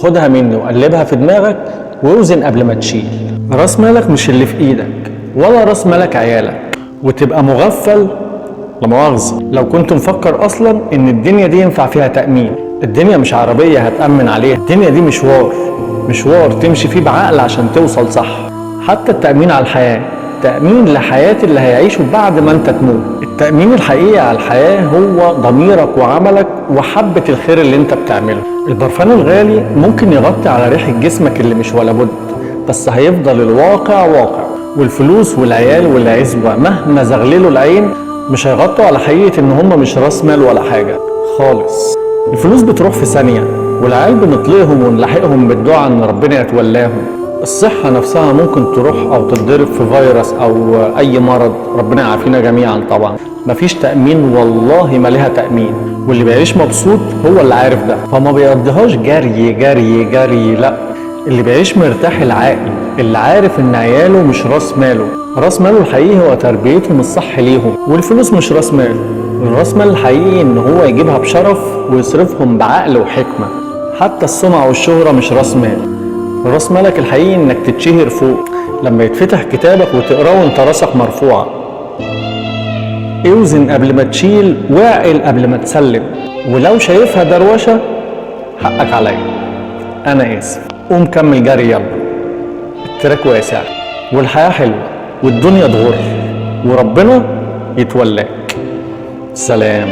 خدها مني وقلبها في دماغك ووزن قبل ما تشيل. راس مالك مش اللي في ايدك، ولا راس مالك عيالك، وتبقى مغفل لا مؤاخذة لو كنت مفكر اصلا ان الدنيا دي ينفع فيها تأمين. الدنيا مش عربية هتأمن عليها، الدنيا دي مشوار تمشي فيه بعقل عشان توصل صح. حتى التأمين على الحياة تأمين لحياة اللي هيعيشوا بعد ما انت تموت. التأمين الحقيقي على الحياة هو ضميرك وعملك وحبة الخير اللي انت بتعمله. البرفان الغالي ممكن يغطي على ريحة جسمك اللي مش ولا بد، بس هيفضل الواقع واقع. والفلوس والعيال والعزوة مهما زغللوا العين مش هيغطوا على حقيقة ان هم مش راس مال ولا حاجة خالص. الفلوس بتروح في ثانية، والعيال بنطلقهم ونلاحقهم بالدعاء ان ربنا يتولاهم. الصحة نفسها ممكن تروح او تتضرب في فيروس او اي مرض، ربنا يعافينا جميعا. طبعا مفيش تأمين، والله ما لها تأمين، واللي بيعيش مبسوط هو اللي عارف ده، فما بيقضيهاش جري جري جري. لا، اللي بيعيش مرتاح العقل، اللي عارف ان عياله مش راس ماله. راس ماله الحقيقي هو تربيتهم الصح ليهم، والفلوس مش راس مال. الراس مال الحقيقي ان هو يجيبها بشرف ويصرفهم بعقل وحكمة. حتى السمعة والشهرة مش راس مال. راس مالك الحقيقي انك تتشهر فوق، لما يتفتح كتابك وتقراه وانت راسك مرفوعة. اوزن قبل ما تشيل، واعقل قبل ما تسلم. ولو شايفها دروشة حقك عليا، انا اسف. قوم كمل جري يلا، التراك واسع والحياة حلوة والدنيا تغر وربنا يتولاك. سلام.